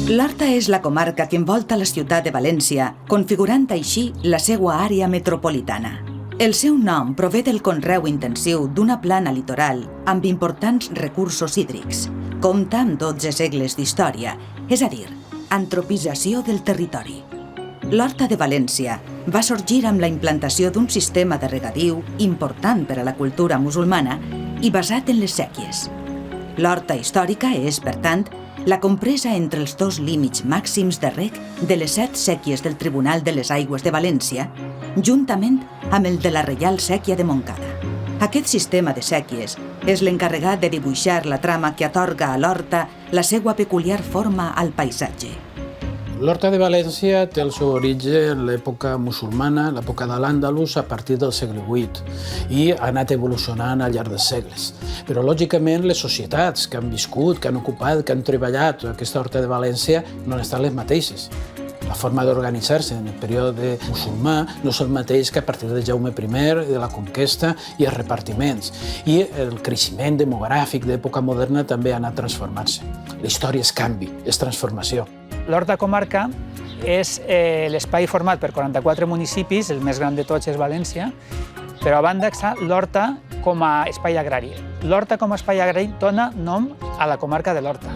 L'Horta és la comarca que envolta la ciutat de València, configurant així la seva àrea metropolitana. El seu nom prové del conreu intensiu d'una plana litoral amb importants recursos hídrics. Compta amb 12 segles d'història, és a dir, antropització del territori. L'Horta de València va sorgir amb la implantació d'un sistema de regadiu important per a la cultura musulmana i basat en les séquies. L'Horta històrica és, per tant, la compresa entre els dos límits màxims de reg de les 7 séquies del Tribunal de les Aigües de València, juntament amb el de la Reial Sèquia de Montcada. Aquest sistema de séquies és l'encarregat de dibuixar la trama que atorga a l'Horta la seva peculiar forma al paisatge. L'Horta de València té el seu origen en l'època musulmana, l'època de l'Àndalus, a partir del segle VIII, i ha anat evolucionant al llarg dels segles. Però, lògicament, les societats que han viscut, que han ocupat, que han treballat aquesta Horta de València no han estat les mateixes. La forma d'organitzar-se en el període musulmà no és el mateix que a partir de Jaume I, de la conquesta i els repartiments. I el creixement demogràfic d'època moderna també ha anat transformant-se. La història és canvi, és transformació. L'Horta Comarca és l'espai format per 44 municipis, el més gran de tots és València, però a banda està l'Horta com a espai agrari. L'Horta com a espai agrari dona nom a la comarca de l'Horta,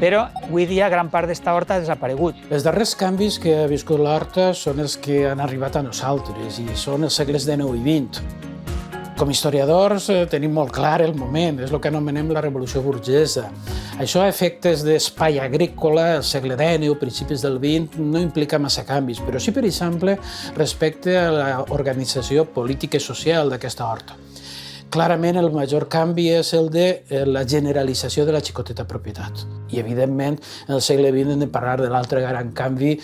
però avui dia gran part d'esta horta ha desaparegut. Els darrers canvis que ha viscut l'Horta són els que han arribat a nosaltres i són els segles XIX i XX. Com a historiadors tenim molt clar el moment, és el que anomenem la revolució burgesa. Això a efectes d'espai agrícola, al segle XIX o principis del XX, no implica massa canvis, però sí, per exemple, respecte a l'organització política i social d'aquesta horta. Clarament, el major canvi és el de la generalització de la xicoteta propietat. I, evidentment, en el segle XX hem de parlar de l'altre gran canvi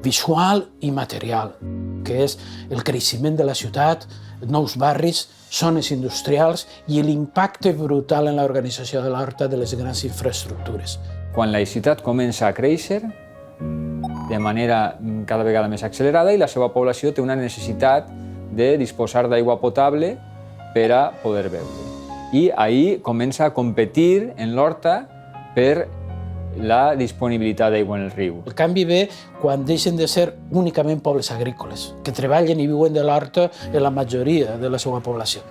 visual i material, que és el creixement de la ciutat, nous barris, zones industrials i l'impacte brutal en l'organització de l'horta de les grans infraestructures. Quan la ciutat comença a créixer de manera cada vegada més accelerada i la seva població té una necessitat de disposar d'aigua potable per a poder beure. I ahir comença a competir en l'horta per la disponibilitat d'aigua en el riu. El canvi ve quan deixen de ser únicament pobles agrícoles, que treballen i viuen de l'horta en la majoria de la seva població.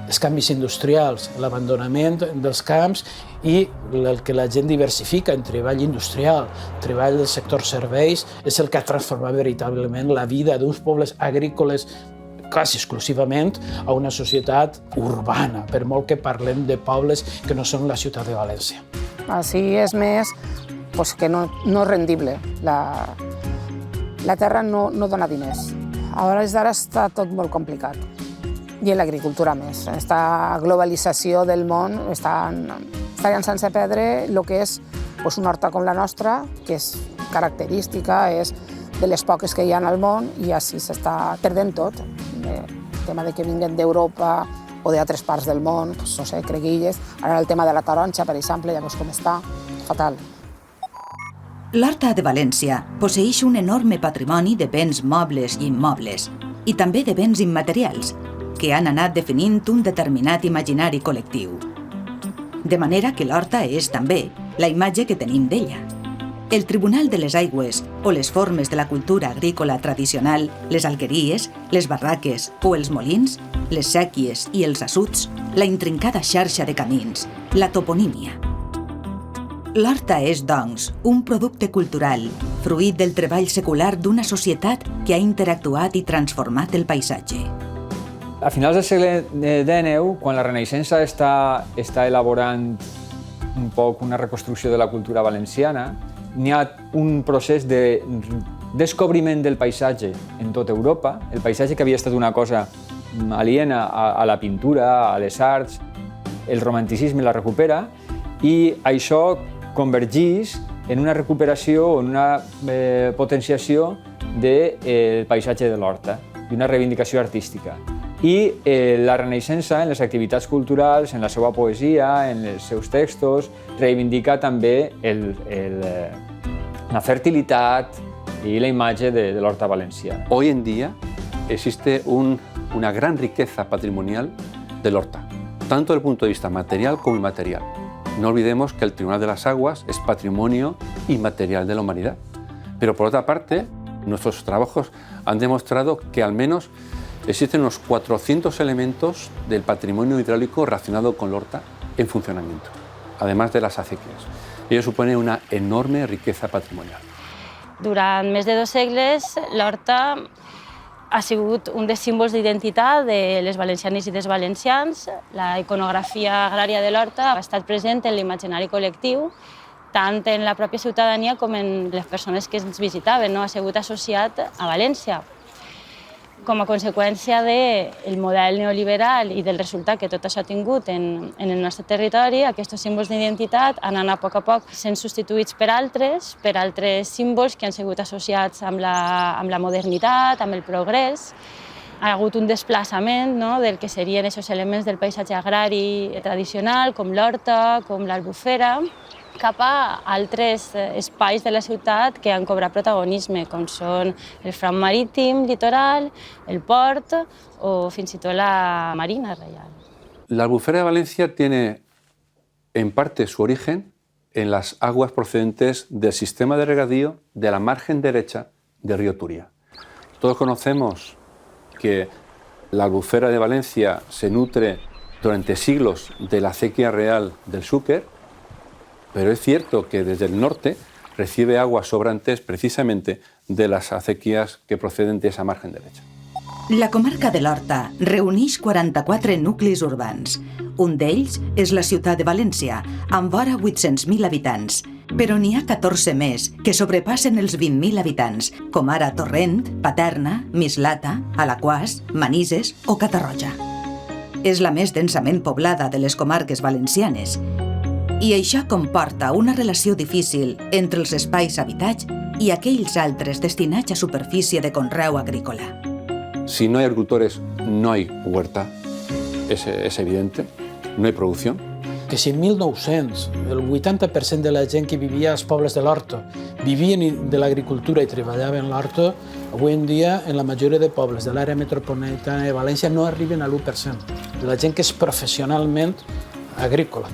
Els canvis industrials, l'abandonament dels camps i el que la gent diversifica en treball industrial, treball del sector serveis, és el que ha transformat veritablement la vida d'uns pobles agrícoles quasi exclusivament a una societat urbana, per molt que parlem de pobles que no són la ciutat de València. Així és més que no és rendible. La terra no dona diners. A hores d'ara està tot molt complicat. I en l'agricultura més. Aquesta globalització del món està llançant-se a perdre el que és una horta com la nostra, que és característica, és de les poques que hi ha al món, i així s'està perdent tot. El tema de que vinguen d'Europa o d'altres parts del món, no sé, creguilles. Ara el tema de la taronja, per exemple, ja veus com està, fatal. L'Horta de València posseeix un enorme patrimoni de béns mobles i immobles, i també de béns immaterials, que han anat definint un determinat imaginari col·lectiu. De manera que l'Horta és també la imatge que tenim d'ella. El Tribunal de les Aigües o les formes de la cultura agrícola tradicional, les algueries, les barraques o els molins, les séquies i els assuts, la intrincada xarxa de camins, la toponímia. L'Horta és, doncs, un producte cultural, fruit del treball secular d'una societat que ha interactuat i transformat el paisatge. A finals del segle XIX, quan la Renaixença està elaborant un poc una reconstrucció de la cultura valenciana, n'hi ha un procés de descobriment del paisatge en tota Europa. El paisatge, que havia estat una cosa aliena a la pintura, a les arts, el romanticisme la recupera, i això convergeix en una recuperació o en una potenciació del paisatge de l'horta i una reivindicació artística. I la Renaixença, en les activitats culturals, en la seva poesia, en els seus textos, reivindica també la fertilitat y la imagen de l'horta valenciana. Hoy en día existe una gran riqueza patrimonial del horta, tanto desde el punto de vista material como inmaterial. no olvidemos que el Tribunal de las Aguas es patrimonio inmaterial de la humanidad. Pero por otra parte, nuestros trabajos han demostrado que al menos existen unos 400 elementos del patrimonio hidráulico relacionado con l'Horta en funcionamiento, además de las acequias. Ello supone una enorme riqueza patrimonial. Durant més de 2 segles, l'Horta ha sigut un dels símbols d'identitat de les valencianes i dels valencians. La iconografia agrària de l'Horta ha estat present en l'imaginari col·lectiu, tant en la pròpia ciutadania com en les persones que ens visitaven, no? Ha sigut associat a València. Com a conseqüència del model neoliberal i del resultat que tot això ha tingut en el nostre territori, aquests símbols d'identitat han anat a poc sent substituïts per altres símbols que han sigut associats amb la modernitat, amb el progrés. Ha hagut un desplaçament del que serien aquests elements del paisatge agrari tradicional, com l'horta, com l'albufera, cap a altres espais de la ciutat que han cobrat protagonisme, com són el front marítim, litoral, el port o fins i tot la Marina Reial. La albufera de Valencia tiene en parte su origen en las aguas procedentes del sistema de regadío de la margen derecha del río Turia. Todos conocemos que la albufera de Valencia se nutre durante siglos de la acequia real del Xúquer, pero es cierto que desde el norte recibe aguas sobrantes precisamente de las acequias que proceden de esa margen derecha. La comarca de l'Horta reuneix 44 nuclis urbans. Un d'ells és la ciutat de València, amb vora 800.000 habitants, però n'hi ha 14 més que sobrepassen els 20.000 habitants, com ara Torrent, Paterna, Mislata, Alaquàs, Manises o Catarroja. És la més densament poblada de les comarques valencianes, i això comporta una relació difícil entre els espais habitats i aquells altres destinats a superfície de conreu agrícola. Si no hay agricultores, no hay huerta, es evidente, no hay producción. Que si en 1900 el 80% de la gent que vivia als pobles de l'Horta vivien de l'agricultura i treballaven en l'Horta, avui en dia en la majoria de pobles de l'àrea metropolitana de València no arriben a l'1% de la gent que és professionalment agrícola.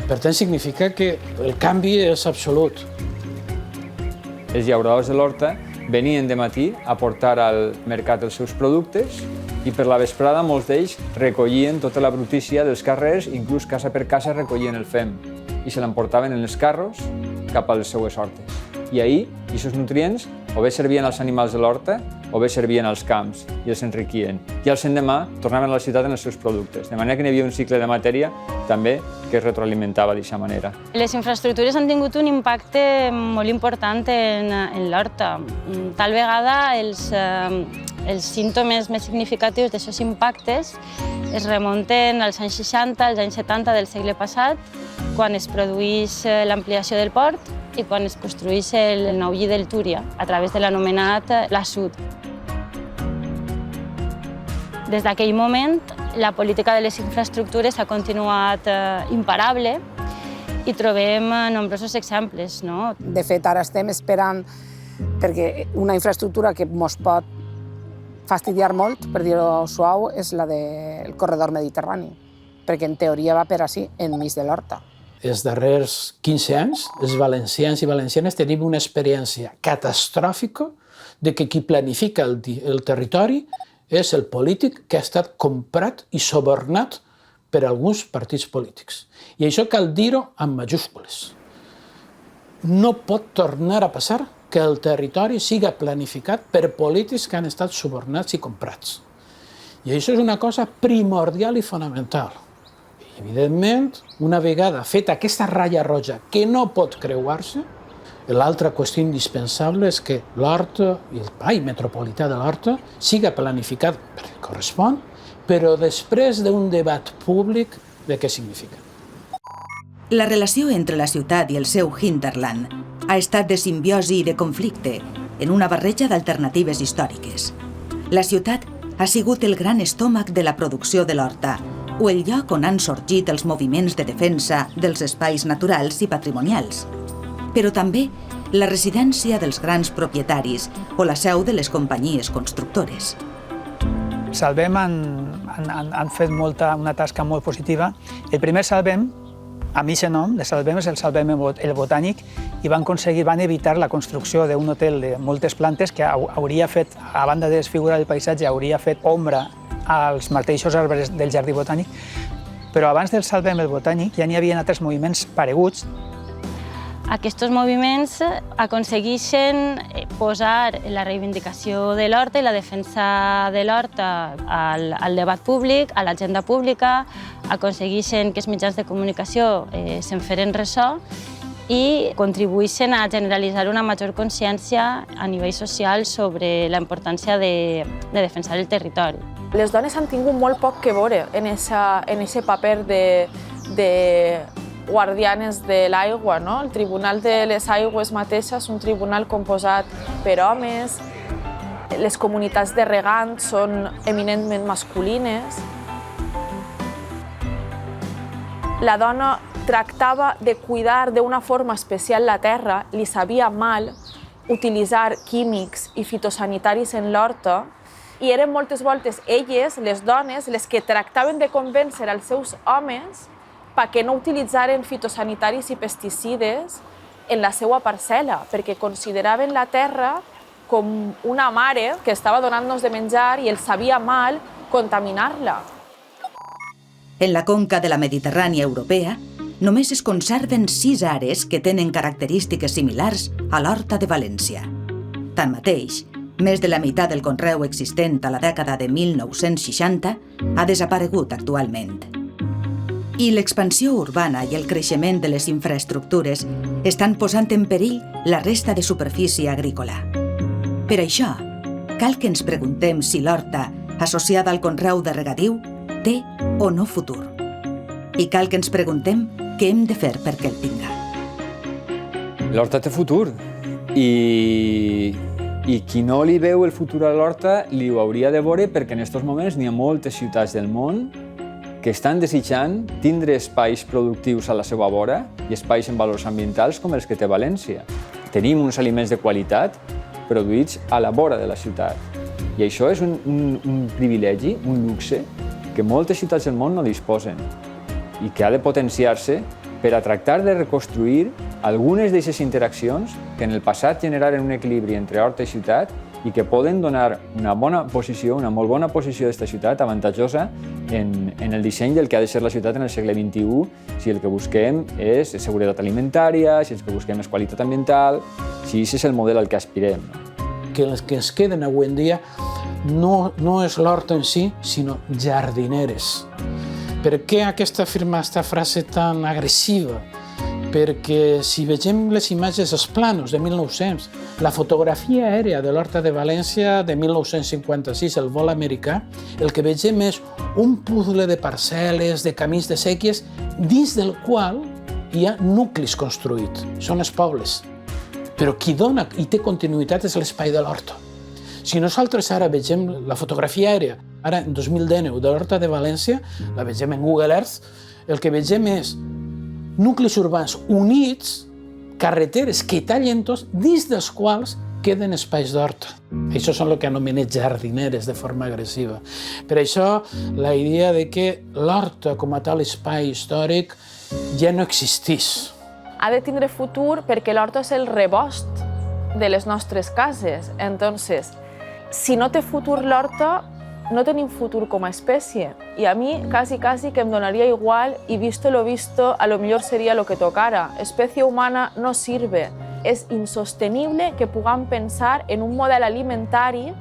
Per tant, significa que el canvi és absolut. Els llauradors de l'Horta venien de matí a portar al mercat els seus productes i per la vesprada molts d'ells recollien tota la brutícia dels carrers, inclús casa per casa recollien el fem i se l'emportaven en els carros cap a les seues hortes. I ahir, aquests nutrients o bé servien als animals de l'horta o bé servien als camps i els enriquien. I al endemà tornaven a la ciutat en els seus productes, de manera que hi havia un cicle de matèria també que es retroalimentava d'aquesta manera. Les infraestructures han tingut un impacte molt important en l'horta. Tal vegada els símptomes més significatius d'aquests impactes es remunten als anys 60, als anys 70 del segle passat, quan es produeix l'ampliació del port i quan es construeix el nou lli del Túria, a través de l'anomenat Pla Sud. Des d'aquell moment, la política de les infraestructures ha continuat imparable i trobem nombrosos exemples. De fet, ara estem esperant perquè una infraestructura que ens pot fastidiar molt, per dir-ho suau, és la del corredor mediterrani, perquè en teoria va per ací, enmig de l'Horta. Els darrers 15 anys, els valencians i valencianes tenim una experiència catastròfica de que qui planifica el territori és el polític que ha estat comprat i subornat per alguns partits polítics. I això cal dir-ho amb majúscules. No pot tornar a passar que el territori siga planificat per polítics que han estat subornats i comprats. I això és una cosa primordial i fonamental. I, evidentment, una vegada feta aquesta ratlla roja que no pot creuar-se, l'altra qüestió indispensable és que l'Horta i el espai metropolità de l'Horta siga planificat perquè correspon, però després d'un debat públic de què significa. La relació entre la ciutat i el seu hinterland ha estat de simbiosi i de conflicte, en una barreja d'alternatives històriques. La ciutat ha sigut el gran estómac de la producció de l'Horta, o el lloc on han sorgit els moviments de defensa dels espais naturals i patrimonials. Però també la residència dels grans propietaris o la seu de les companyies constructores. Salvem han fet una tasca molt positiva. El primer Salvem amb aquest nom, de Salvem, és el Salvem el Botànic, i van evitar la construcció d'un hotel de moltes plantes que hauria fet, a banda de desfigurar el paisatge, hauria fet ombra als mateixos arbres del Jardí Botànic, però abans del Salvem el Botànic ja n'hi havia altres moviments pareguts. Aquests moviments aconsegueixen posar la reivindicació de l'horta i la defensa de l'horta al debat públic, a l'agenda pública, aconsegueixen que els mitjans de comunicació se'n feren ressò i contribueixen a generalitzar una major consciència a nivell social sobre la importància de defensar el territori. Les dones han tingut molt poc que veure en aquest paper de guardianes de l'aigua, no? El Tribunal de les Aigües mateixa és un tribunal composat per homes, les comunitats de regants són eminentment masculines. La dona tractava de cuidar d'una forma especial la terra, li sabia mal utilitzar químics i fitosanitaris en l'horta i eren moltes voltes elles, les dones, les que tractaven de convèncer els seus homes perquè no utilitzaren fitosanitaris i pesticides en la seva parcel·la, perquè consideraven la terra com una mare que estava donant-nos de menjar i els sabia mal contaminar-la. En la conca de la Mediterrània europea, només es conserven 6 àrees que tenen característiques similars a l'horta de València. Tanmateix, més de la meitat del conreu existent a la dècada de 1960 ha desaparegut actualment. I l'expansió urbana i el creixement de les infraestructures estan posant en perill la resta de superfície agrícola. Per això, cal que ens preguntem si l'horta, associada al conreu de regadiu, té o no futur. I cal que ens preguntem què hem de fer perquè el tinga. L'horta té futur i qui no li veu el futur a l'horta li ho hauria de veure perquè en aquests moments n'hi ha moltes ciutats del món que estan desitjant tindre espais productius a la seva vora i espais amb valors ambientals com els que té València. Tenim uns aliments de qualitat produïts a la vora de la ciutat. I això és un privilegi, un luxe, que moltes ciutats del món no disposen i que ha de potenciar-se per a tractar de reconstruir algunes d'aquestes interaccions que en el passat generaren un equilibri entre horta i ciutat i que poden donar una bona posició, una molt bona posició d'aquesta ciutat, avantatjosa en el disseny del que ha de ser la ciutat en el segle XXI, si el que busquem és seguretat alimentària, si el que busquem és qualitat ambiental, si aquest és el model al que aspirem. Que les que es queden avui en dia no és l'horta en si, sinó jardineres. Per què aquesta frase tan agressiva? Perquè si vegem les imatges, els plànols de 1900, la fotografia aèria de l'horta de València de 1956, el vol americà, el que vegem és un puzzle de parcel·les, de camins de séquies, dins del qual hi ha nuclis construïts, són els pobles. Però qui dona i té continuïtat és l'espai de l'horta. Si nosaltres ara vegem la fotografia aèria, ara en 2019, de l'horta de València, la vegem en Google Earth, el que vegem és nuclis urbans units, carreteres que tallen tots, dins dels quals queden espais d'horta. Això són el que anomenem jardineres de forma agressiva. Per això, la idea de que l'horta com a tal espai històric ja no existís. Ha de tindre futur perquè l'horta és el rebost de les nostres cases. Entonces, si no té futur l'horta, no tenim futur com a espècie. I a mi quasi que em donaria igual y visto lo visto, a lo millor seria lo que tocara. Espècie humana no sirve. És insostenible que puguem pensar en un model alimentari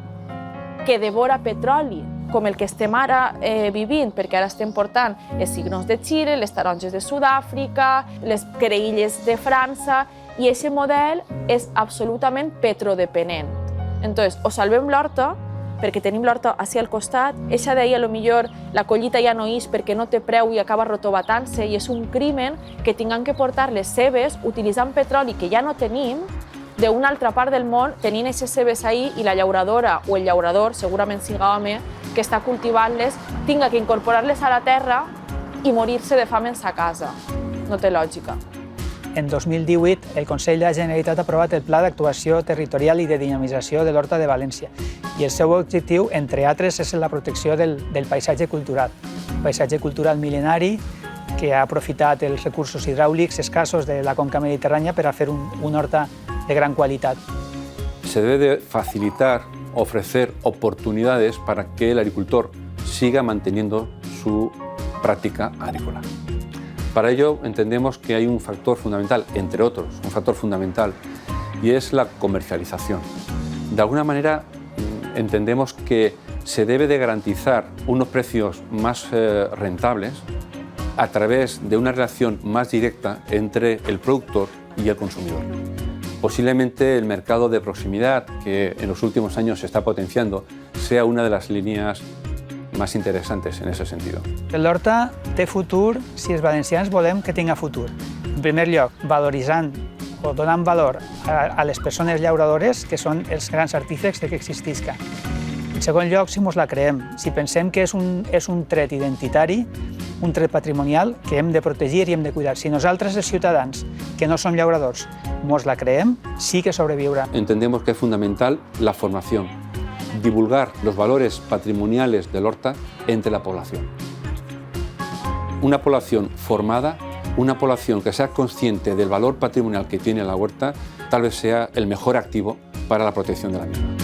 que devora petroli, com el que estem ara vivint, perquè ara estem portant els cignos de Xile, les taronges de Sud-àfrica, les creïlles de França, i aquest model és absolutament petrodependent. Entonces, o salvem l'horta, perquè tenim l'horta ací al costat, eixa deia, potser la collita ja no és perquè no té preu i acaba rotobatant-se, i és un crimen que tinguem que portar les cebes utilitzant petroli que ja no tenim d'una altra part del món, tenint aquestes cebes ahí, i la llauradora o el llaurador, segurament siga home, que està cultivant-les, tinga que incorporar-les a la terra i morir-se de fam en sa casa. No té lògica. En 2018, el Consell de la Generalitat ha aprovat el Pla d'Actuació Territorial i de Dinamització de l'Horta de València i el seu objectiu, entre altres, és la protecció del paisatge cultural. Paisatge cultural mil·lenari que ha aprofitat els recursos hidràulics escassos de la conca mediterrània per a fer una horta de gran qualitat. Se debe de facilitar, ofrecer oportunidades para que el agricultor siga manteniendo su práctica agrícola. Para ello entendemos que hay un factor fundamental, entre otros, un factor fundamental, y es la comercialización. De alguna manera entendemos que se debe de garantizar unos precios más rentables a través de una relación más directa entre el productor y el consumidor. Posiblemente el mercado de proximidad, que en los últimos años se está potenciando, sea una de las líneas más interessantes en ese sentido. L'horta té futur si els valencians volem que tinga futur. En primer lloc, valoritzant o donant valor a les persones llauradores, que són els grans artífecs que existisca. En segon lloc, si ens la creem, si pensem que és un tret identitari, un tret patrimonial que hem de protegir i hem de cuidar. Si nosaltres, els ciutadans, que no som llauradors, ens la creem, sí que sobreviurà. Entendemos que es fundamental la formación, divulgar los valores patrimoniales del horta entre la población. Una población formada, una población que sea consciente del valor patrimonial que tiene la huerta, tal vez sea el mejor activo para la protección de la misma.